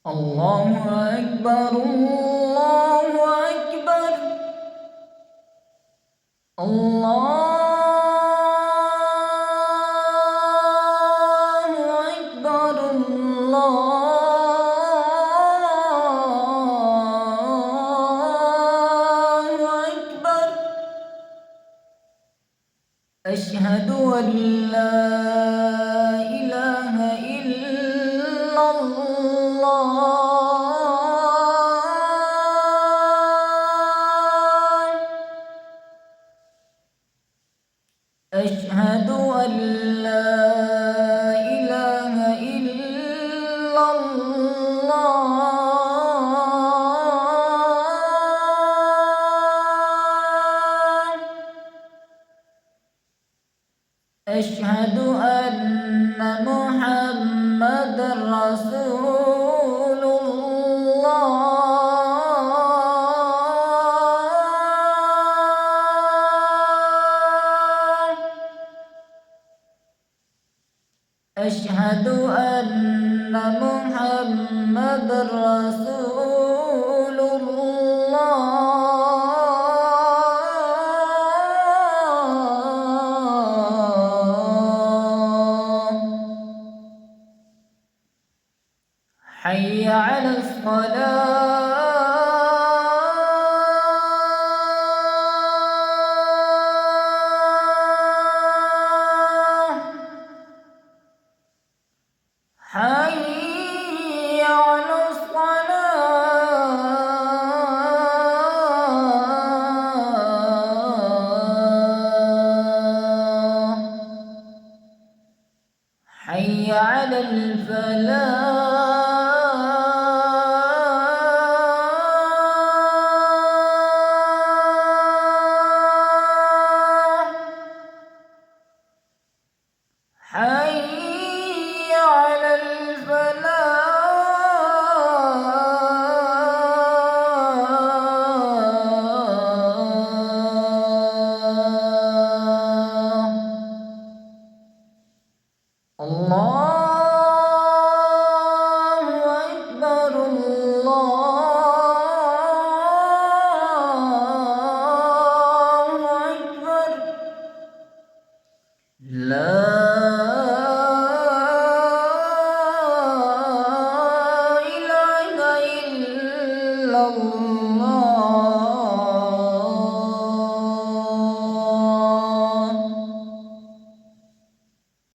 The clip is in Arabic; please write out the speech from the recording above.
الله أكبر الله أكبر الله أكبر الله أكبر أشهد أن لا إله إلا الله أشهد أن لا إله إلا الله أشهد أن محمدًا رسول الله أشهد أن محمدًا رسول الله حي على الصلاة حي على الصلاة حي على الفلاح حي على الفلاح الله